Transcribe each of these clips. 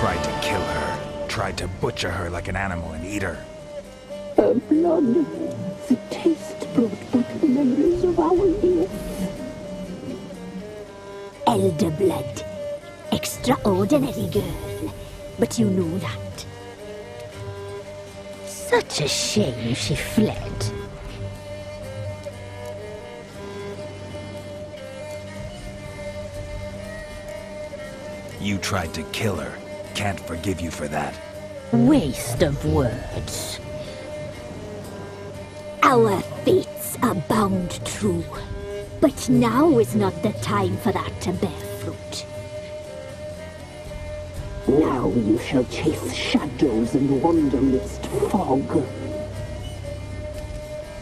tried to kill her. Tried to butcher her like an animal and eat her. Her blood, the taste brought back memories of our youth. Elder blood. Extraordinary girl. But you know that. Such a shame she fled. You tried to kill her. Can't forgive you for that. Waste of words. Our fates are bound true. But now is not the time for that to bear fruit. Now you shall chase shadows and wander midst fog.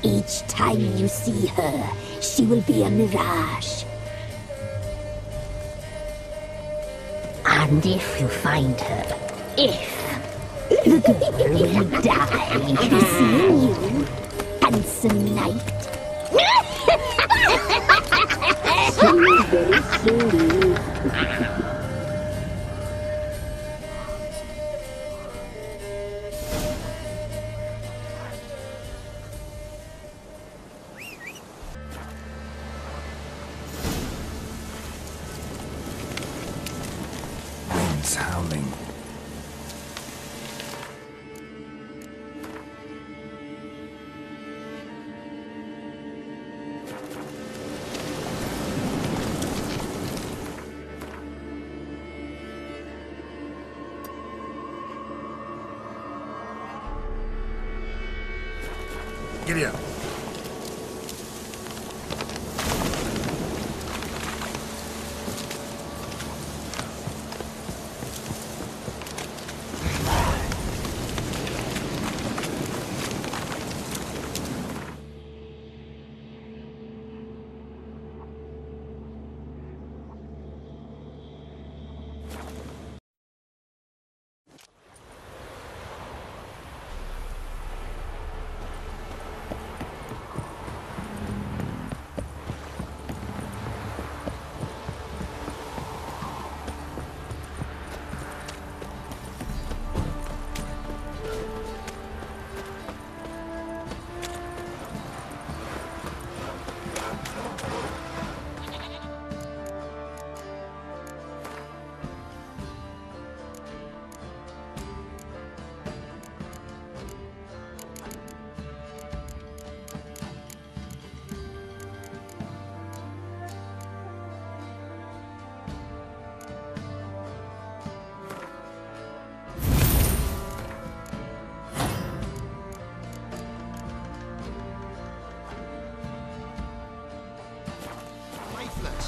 Each time you see her, she will be a mirage. And if you find her, the girl will die seeing you, handsome knight. So very soon. Winds howling. Giddy up.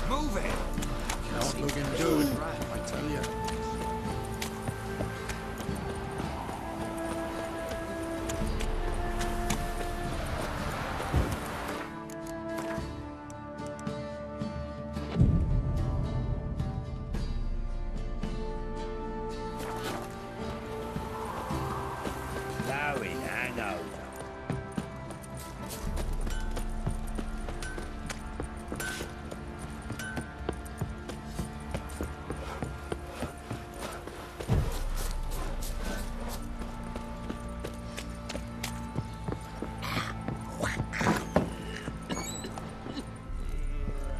Move it! Not looking good, I tell you. Blowing hangover.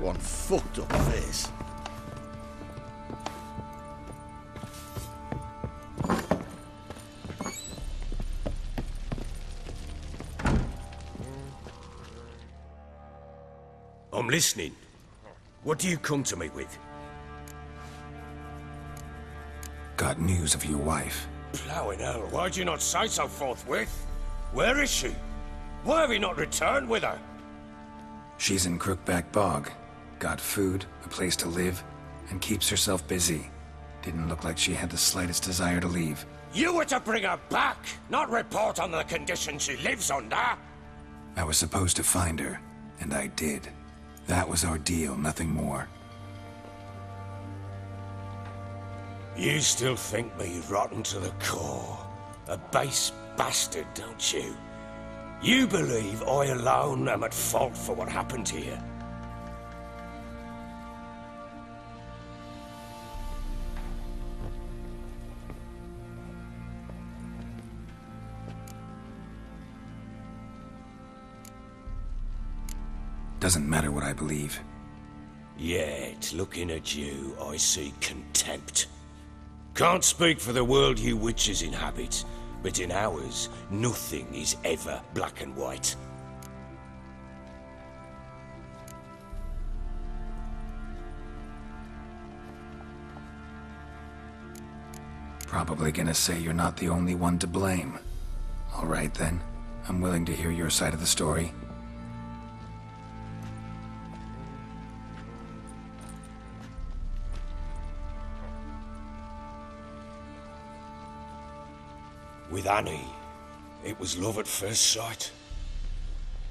One fucked up face. I'm listening. What do you come to me with? Got news of your wife. Plowing hell, why'd you not say so forthwith? Where is she? Why have you not returned with her? She's in Crookback Bog. Got food, a place to live, and keeps herself busy. Didn't look like she had the slightest desire to leave. You were to bring her back, not report on the conditions she lives under. I was supposed to find her, and I did. That was our deal, nothing more. You still think me rotten to the core. A base bastard, don't you? You believe I alone am at fault for what happened here. Doesn't matter what I believe. Yet, looking at you, I see contempt. Can't speak for the world you witches inhabit, but in ours, nothing is ever black and white. Probably gonna say you're not the only one to blame. All right then, I'm willing to hear your side of the story. With Annie, it was love at first sight.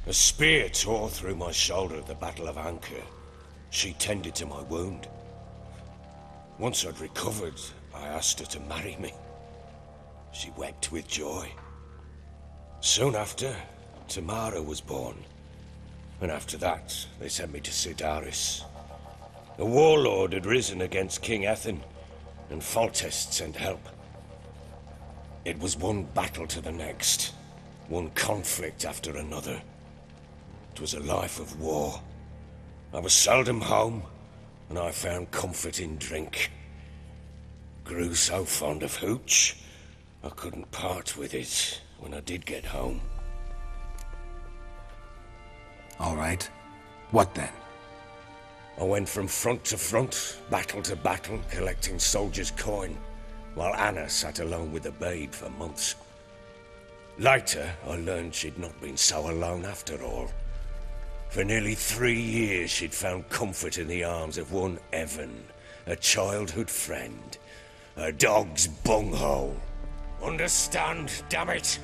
A spear tore through my shoulder at the Battle of Anchor. She tended to my wound. Once I'd recovered, I asked her to marry me. She wept with joy. Soon after, Tamara was born. And after that, they sent me to Sidaris. A warlord had risen against King Ethan, and Foltest sent help. It was one battle to the next, one conflict after another. It was a life of war. I was seldom home, and I found comfort in drink. Grew so fond of hooch, I couldn't part with it when I did get home. All right. What then? I went from front to front, battle to battle, collecting soldiers' coin, while Anna sat alone with the babe for months. Later, I learned she'd not been so alone after all. For nearly 3 years, she'd found comfort in the arms of one Evan, a childhood friend, a dog's bunghole. Understand, damn it?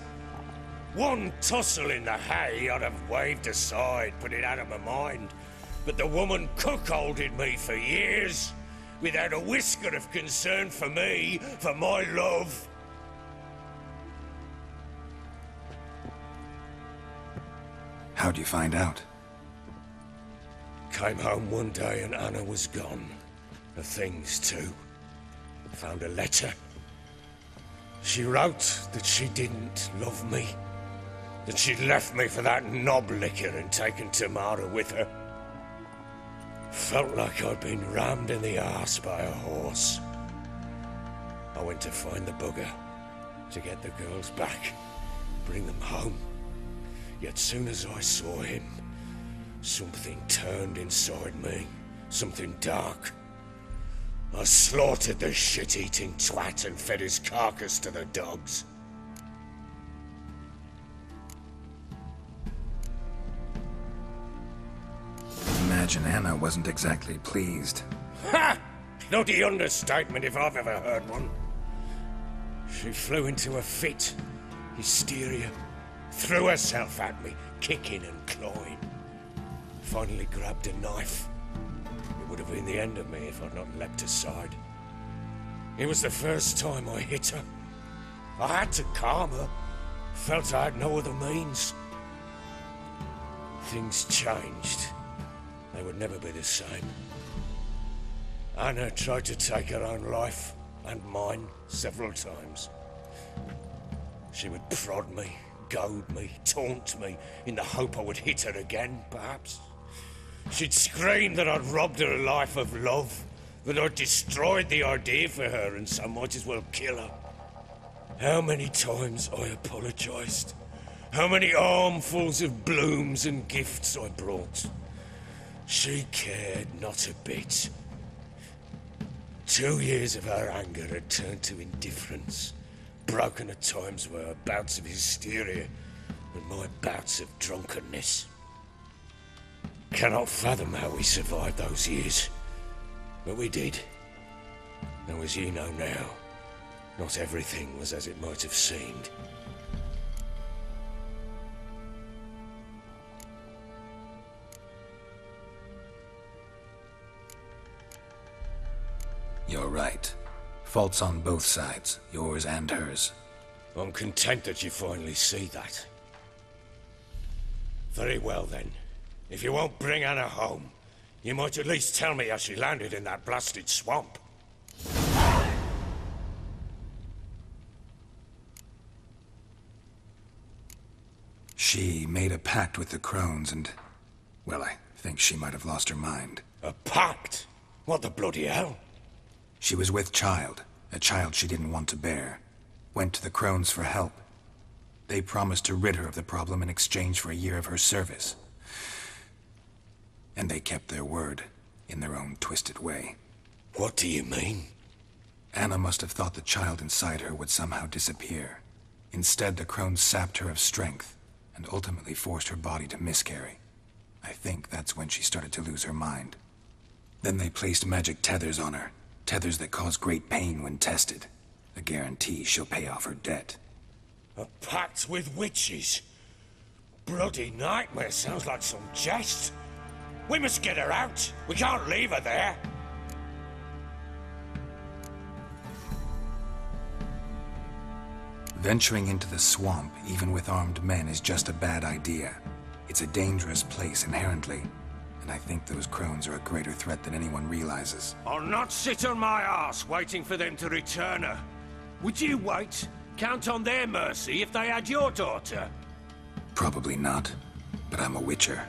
One tussle in the hay I'd have waved aside, put it out of my mind. But the woman cuckolded me for years, without a whisker of concern for me, for my love. How'd you find out? Came home one day and Anna was gone. Her things too. Found a letter. She wrote that she didn't love me. That she'd left me for that knob licker and taken Tamara with her. Felt like I'd been rammed in the arse by a horse. I went to find the bugger, to get the girls back, bring them home. Yet soon as I saw him, something turned inside me, something dark. I slaughtered the shit-eating twat and fed his carcass to the dogs. Imagine Anna wasn't exactly pleased. Ha! Bloody understatement if I've ever heard one. She flew into a fit, hysteria, threw herself at me, kicking and clawing. Finally grabbed a knife. It would have been the end of me if I'd not leapt aside. It was the first time I hit her. I had to calm her. Felt I had no other means. Things changed. They would never be the same. Anna tried to take her own life, and mine, several times. She would prod me, goad me, taunt me, in the hope I would hit her again, perhaps. She'd scream that I'd robbed her life of love, that I'd destroyed the idea for her, and so might as well kill her. How many times I apologized. How many armfuls of blooms and gifts I brought. She cared not a bit. 2 years of her anger had turned to indifference, broken at times by her bouts of hysteria and my bouts of drunkenness. Cannot fathom how we survived those years, but we did. Though as you know now, not everything was as it might have seemed. You're right. Faults on both sides, yours and hers. I'm content that you finally see that. Very well then. If you won't bring Anna home, you might at least tell me how she landed in that blasted swamp. She made a pact with the crones and, well, I think she might have lost her mind. A pact? What the bloody hell? She was with child, a child she didn't want to bear. Went to the crones for help. They promised to rid her of the problem in exchange for a year of her service. And they kept their word, in their own twisted way. What do you mean? Anna must have thought the child inside her would somehow disappear. Instead, the crones sapped her of strength, and ultimately forced her body to miscarry. I think that's when she started to lose her mind. Then they placed magic tethers on her, tethers that cause great pain when tested. A guarantee she'll pay off her debt. A pact with witches? Bloody nightmare, sounds like some jest. We must get her out. We can't leave her there. Venturing into the swamp, even with armed men, is just a bad idea. It's a dangerous place inherently, and I think those crones are a greater threat than anyone realizes. I'll not sit on my arse waiting for them to return her. Would you wait? Count on their mercy if they had your daughter? Probably not, but I'm a witcher.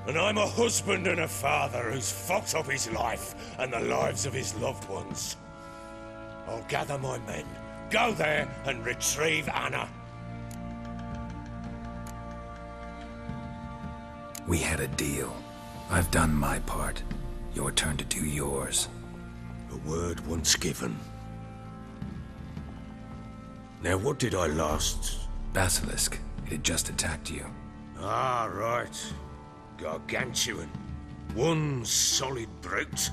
And I'm a husband and a father who's fucked up his life and the lives of his loved ones. I'll gather my men, go there and retrieve Anna. We had a deal. I've done my part. Your turn to do yours. A word once given. Now what did I last... Basilisk. It had just attacked you. Ah, right. Gargantuan. One solid brute.